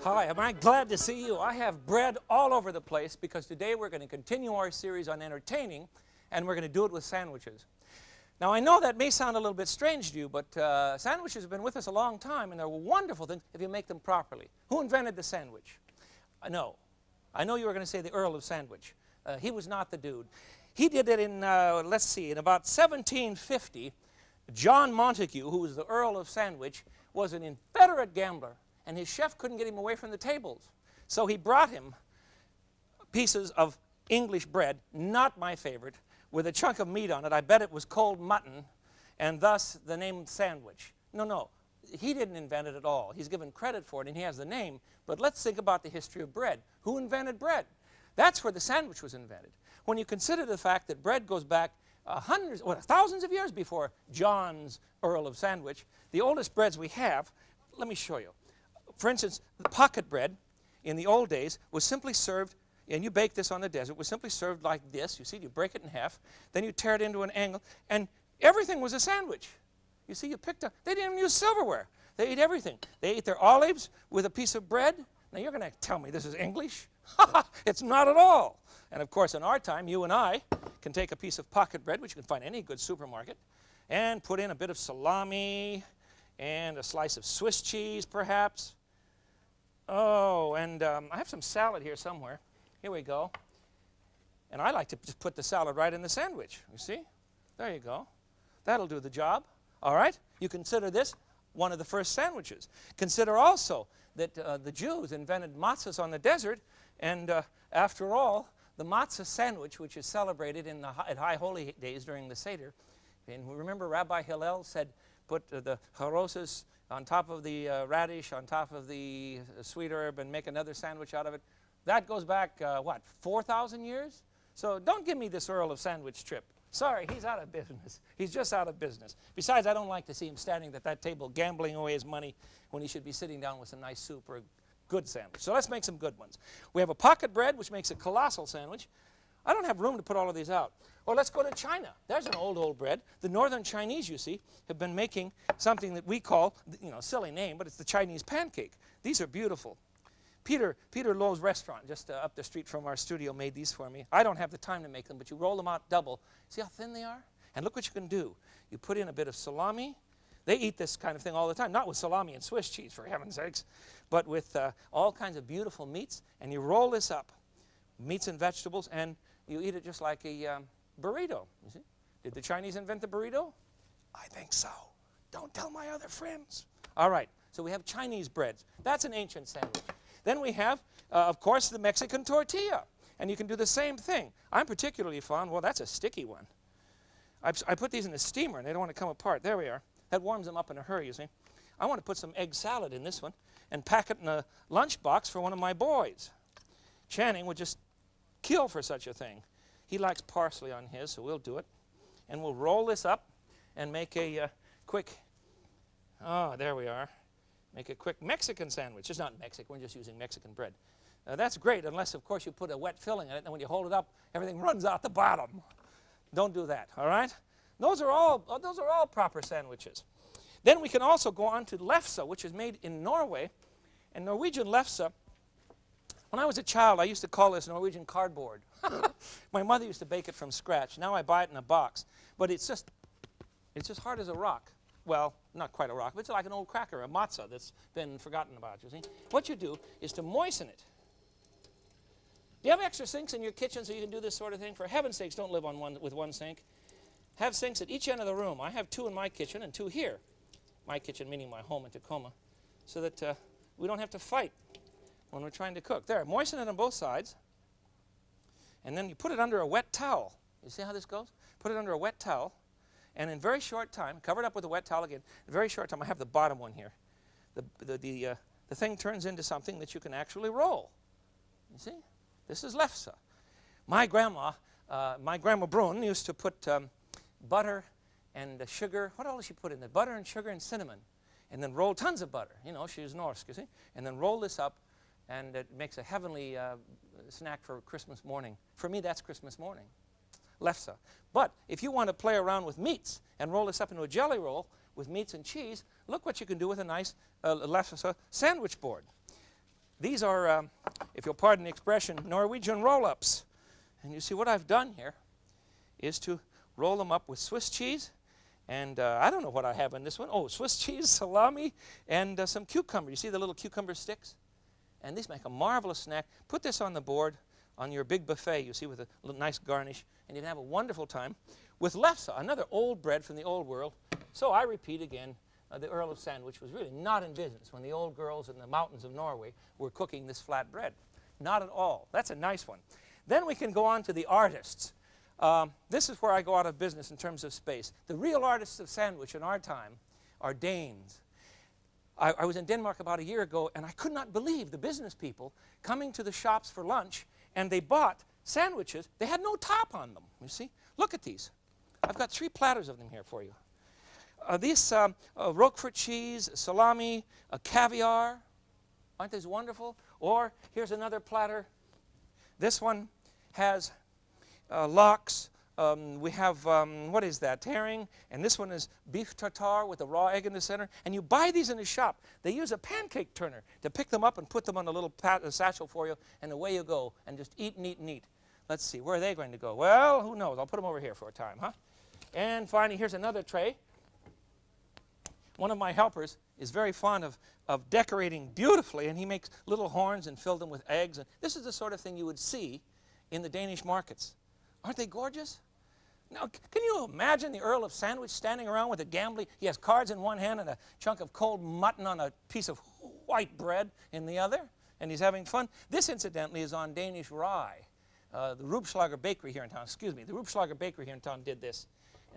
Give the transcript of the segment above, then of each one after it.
Hi, am I glad to see you. I have bread all over the place because today we're going to continue our series on entertaining, and we're going to do it with sandwiches. Now, I know that may sound a little bit strange to you, but sandwiches have been with us a long time, and they're wonderful things if you make them properly. Who invented the sandwich? No. I know you were going to say the Earl of Sandwich. He was not the dude. He did it in, let's see, in about 1750. John Montague, who was the Earl of Sandwich, was an inveterate gambler, and his chef couldn't get him away from the tables. So he brought him pieces of English bread, not my favorite, with a chunk of meat on it. I bet it was cold mutton, and thus the name sandwich. No, he didn't invent it at all. He's given credit for it, and he has the name. But let's think about the history of bread. Who invented bread? That's where the sandwich was invented. When you consider the fact that bread goes back thousands of years before John's Earl of Sandwich, the oldest breads we have, let me show you. For instance, the pocket bread in the old days was simply served, and you bake this on the desert, was simply served like this. You see, you break it in half, then you tear it into an angle, and everything was a sandwich. You see, you picked up, they didn't even use silverware. They ate everything. They ate their olives with a piece of bread. Now, you're going to tell me this is English? It's not at all. And of course, in our time, you and I can take a piece of pocket bread, which you can find in any good supermarket, and put in a bit of salami and a slice of Swiss cheese, perhaps. Oh, and I have some salad here somewhere. Here we go. And I like to just put the salad right in the sandwich. You see? There you go. That'll do the job. All right? You consider this one of the first sandwiches. Consider also that the Jews invented matzahs on the desert, and after all, the matzah sandwich, which is celebrated at High Holy Days during the Seder, and remember Rabbi Hillel said, put the haroses on top of the radish, on top of the sweet herb, and make another sandwich out of it. That goes back, 4,000 years? So don't give me this Earl of Sandwich trip. Sorry, he's out of business. He's just out of business. Besides, I don't like to see him standing at that table gambling away his money when he should be sitting down with some nice soup or a good sandwich. So let's make some good ones. We have a pocket bread, which makes a colossal sandwich. I don't have room to put all of these out. Or let's go to China. There's an old bread. The northern Chinese, you see, have been making something that we call, silly name, but it's the Chinese pancake. These are beautiful. Peter Lowe's restaurant, just up the street from our studio, made these for me. I don't have the time to make them, but you roll them out double. See how thin they are? And look what you can do. You put in a bit of salami. They eat this kind of thing all the time, not with salami and Swiss cheese, for heaven's sakes, but with all kinds of beautiful meats, and you roll this up, meats and vegetables, and you eat it just like a burrito, you see? Did the Chinese invent the burrito? I think so. Don't tell my other friends. All right, so we have Chinese breads. That's an ancient sandwich. Then we have, of course, the Mexican tortilla, and you can do the same thing. I'm particularly fond, well, that's a sticky one. I put these in the steamer, and they don't want to come apart. There we are. That warms them up in a hurry, you see. I want to put some egg salad in this one and pack it in a lunchbox for one of my boys. Channing would just kill for such a thing. He likes parsley on his, so we'll do it. And we'll roll this up and make a quick, there we are. Make a quick Mexican sandwich. It's not Mexican, we're just using Mexican bread. That's great, unless, of course, you put a wet filling in it, and when you hold it up, everything runs out the bottom. Don't do that, all right? Those are all proper sandwiches. Then we can also go on to lefse, which is made in Norway. And Norwegian lefse, when I was a child, I used to call this Norwegian cardboard. My mother used to bake it from scratch. Now I buy it in a box. But it's just hard as a rock. Well, not quite a rock, but it's like an old cracker, a matzah that's been forgotten about, you see. What you do is to moisten it. Do you have extra sinks in your kitchen so you can do this sort of thing? For heaven's sakes, don't live with one sink. Have sinks at each end of the room. I have 2 in my kitchen and 2 here. My kitchen meaning my home in Tacoma, so that we don't have to fight when we're trying to cook. There, moisten it on both sides, and then you put it under a wet towel. You see how this goes? Put it under a wet towel, and in very short time, cover it up with a wet towel again. In very short time, I have the bottom one here. The thing turns into something that you can actually roll. You see? This is lefse. My grandma Brun used to put butter and sugar. What else she put in there? Butter and sugar and cinnamon. And then roll tons of butter. You know, she's Norsk, you see? And then roll this up, and it makes a heavenly snack for Christmas morning. For me, that's Christmas morning. Lefse. But if you want to play around with meats and roll this up into a jelly roll with meats and cheese, look what you can do with a nice lefse sandwich board. these are, if you'll pardon the expression, Norwegian roll-ups. And you see what I've done here is to roll them up with Swiss cheese. And I don't know what I have in this one. Oh, Swiss cheese, salami, and some cucumber. You see the little cucumber sticks? And these make a marvelous snack. Put this on the board on your big buffet, you see, with a little nice garnish. And you can have a wonderful time with lefse, another old bread from the old world. So I repeat again, the Earl of Sandwich was really not in business when the old girls in the mountains of Norway were cooking this flat bread. Not at all. That's a nice one. Then we can go on to the artists. This is where I go out of business in terms of space. The real artists of sandwich in our time are Danes. I was in Denmark about a year ago, and I could not believe the business people coming to the shops for lunch, and they bought sandwiches. They had no top on them, you see. Look at these. I've got 3 platters of them here for you. These Roquefort cheese, salami, caviar. Aren't these wonderful? Or here's another platter. This one has lox. We have, what is that, herring. And this one is beef tartare with a raw egg in the center. And you buy these in the shop. They use a pancake turner to pick them up and put them on a little satchel for you. And away you go. And just eat and eat and eat. Let's see, where are they going to go? Well, who knows? I'll put them over here for a time, huh? And finally, here's another tray. One of my helpers is very fond of decorating beautifully, and he makes little horns and fills them with eggs. And this is the sort of thing you would see in the Danish markets. Aren't they gorgeous? Now, can you imagine the Earl of Sandwich standing around with a gambling? He has cards in one hand and a chunk of cold mutton on a piece of white bread in the other, and he's having fun. This, incidentally, is on Danish rye. The Rupschlager Bakery here in town, the Rupschlager Bakery here in town did this.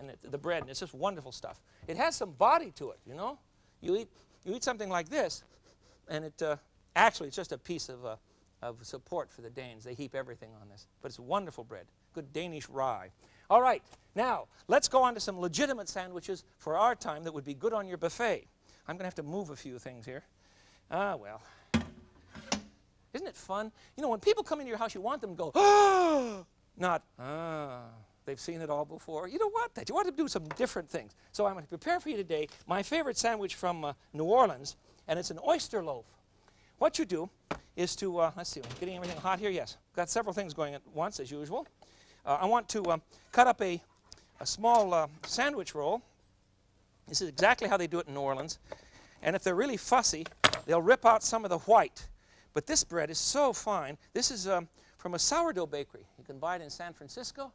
And the bread, and it's just wonderful stuff. It has some body to it, you know. You eat something like this, and it actually it's just a piece of support for the Danes. They heap everything on this, but it's wonderful bread, good Danish rye. All right, now let's go on to some legitimate sandwiches for our time that would be good on your buffet. I'm going to have to move a few things here. Well, isn't it fun? You know, when people come into your house, you want them to go, ah, not ah. They've seen it all before. You don't want that. You want to do some different things. So I'm going to prepare for you today my favorite sandwich from New Orleans, and it's an oyster loaf. What you do is to, let's see, I'm getting everything hot here. Yes, got several things going at once, as usual. I want to cut up a small sandwich roll. This is exactly how they do it in New Orleans. And if they're really fussy, they'll rip out some of the white. But this bread is so fine. This is from a sourdough bakery. You can buy it in San Francisco.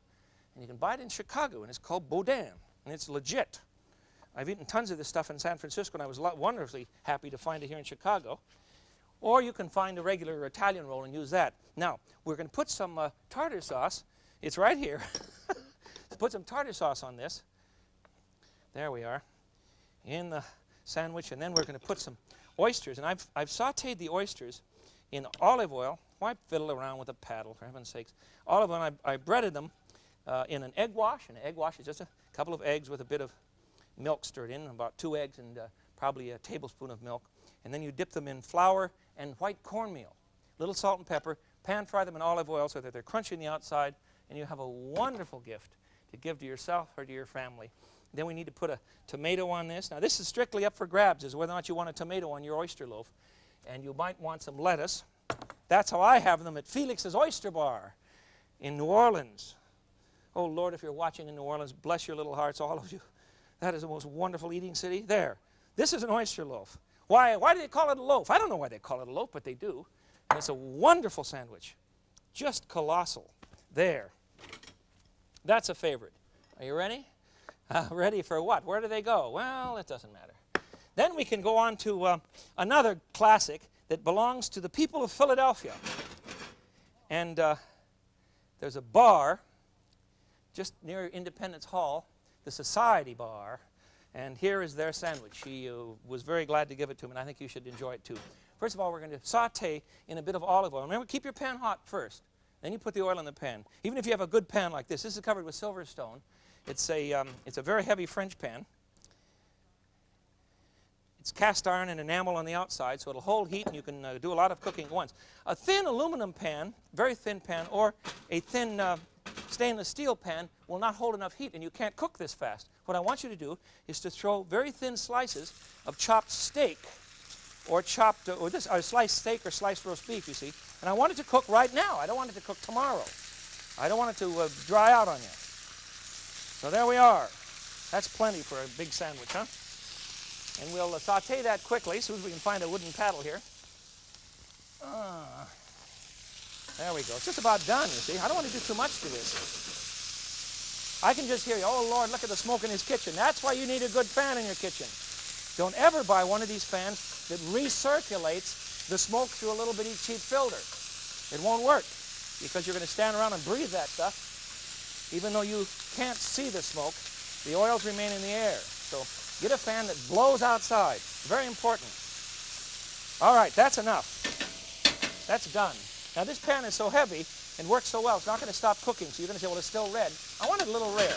And you can buy it in Chicago, and it's called Baudin, and it's legit. I've eaten tons of this stuff in San Francisco, and I was wonderfully happy to find it here in Chicago. Or you can find a regular Italian roll and use that. Now, we're going to put some tartar sauce. It's right here. Put some tartar sauce on this. There we are, in the sandwich. And then we're going to put some oysters. And I've sauteed the oysters in olive oil. Why fiddle around with a paddle, for heaven's sakes? Olive oil, I breaded them. In an egg wash. An egg wash is just a couple of eggs with a bit of milk stirred in, about 2 eggs and probably a tablespoon of milk. And then you dip them in flour and white cornmeal, little salt and pepper, pan fry them in olive oil so that they're crunchy on the outside, and you have a wonderful gift to give to yourself or to your family. Then we need to put a tomato on this. Now this is strictly up for grabs, is whether or not you want a tomato on your oyster loaf. And you might want some lettuce. That's how I have them at Felix's Oyster Bar in New Orleans. Oh, Lord, if you're watching in New Orleans, bless your little hearts, all of you. That is the most wonderful eating city. There. This is an oyster loaf. Why do they call it a loaf? I don't know why they call it a loaf, but they do. And it's a wonderful sandwich. Just colossal. There. That's a favorite. Are you ready? Ready for what? Where do they go? Well, it doesn't matter. Then we can go on to another classic that belongs to the people of Philadelphia. And there's a bar just near Independence Hall, the Society Bar, and here is their sandwich. She was very glad to give it to me, and I think you should enjoy it too. First of all, we're going to saute in a bit of olive oil. Remember, keep your pan hot first. Then you put the oil in the pan. Even if you have a good pan like this is covered with Silverstone. It's a very heavy French pan. It's cast iron and enamel on the outside, so it'll hold heat, and you can do a lot of cooking at once. A thin aluminum pan, very thin pan, or a thin stainless steel pan will not hold enough heat, and you can't cook this fast. What I want you to do is to throw very thin slices of chopped steak or chopped, or sliced steak or sliced roast beef, you see. And I want it to cook right now. I don't want it to cook tomorrow. I don't want it to dry out on you. So there we are. That's plenty for a big sandwich, huh? And we'll saute that quickly as soon as we can find a wooden paddle here. There we go. It's just about done, you see. I don't want to do too much to this. I can just hear you. Oh, Lord, look at the smoke in his kitchen. That's why you need a good fan in your kitchen. Don't ever buy one of these fans that recirculates the smoke through a little bitty cheap filter. It won't work because you're going to stand around and breathe that stuff. Even though you can't see the smoke, the oils remain in the air. So get a fan that blows outside. Very important. All right, that's enough. That's done. Now this pan is so heavy and works so well, it's not going to stop cooking. So you're going to say, well, it's still red. I want it a little rare.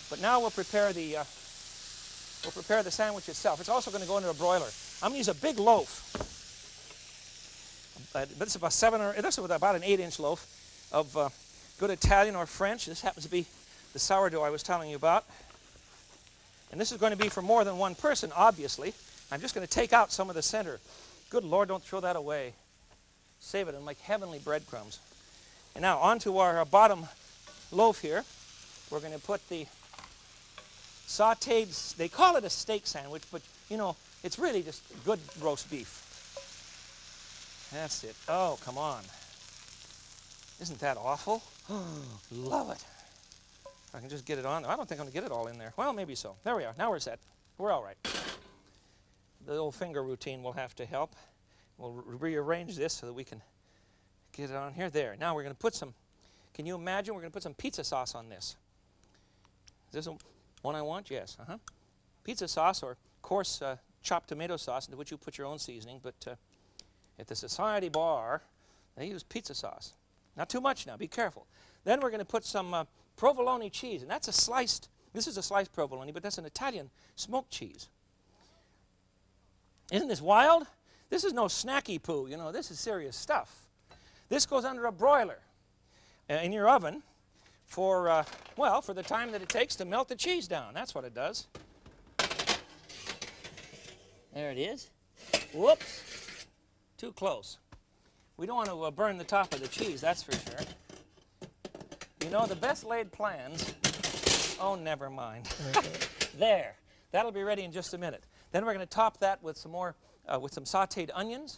But now we'll prepare the sandwich itself. It's also going to go into a broiler. I'm going to use a big loaf. This is about an 8-inch loaf of good Italian or French. This happens to be the sourdough I was telling you about. And this is going to be for more than one person, obviously. I'm just going to take out some of the center. Good Lord, don't throw that away. Save it and make heavenly breadcrumbs. And now onto our bottom loaf here, we're going to put the sauteed, they call it a steak sandwich, but you know, it's really just good roast beef. That's it. Oh, come on. Isn't that awful? Love it. I can just get it on. I don't think I'm going to get it all in there. Well, maybe so. There we are. Now we're set. We're all right. The old finger routine will have to help. We'll rearrange this so that we can get it on here. There. Now we're going to put some, can you imagine? We're going to put some pizza sauce on this. Is this the one I want? Yes. Pizza sauce or coarse chopped tomato sauce into which you put your own seasoning. But at the Society Bar, they use pizza sauce. Not too much now. Be careful. Then we're going to put some provolone cheese. And that's a sliced, this is a sliced provolone, but that's an Italian smoked cheese. Isn't this wild? This is no snacky poo, you know, this is serious stuff. This goes under a broiler in your oven for, well, for the time that it takes to melt the cheese down. That's what it does. There it is. Whoops. Too close. We don't want to burn the top of the cheese, that's for sure. You know, the best laid plans, oh, never mind. There. That'll be ready in just a minute. Then we're going to top that with some more, with some sauteed onions,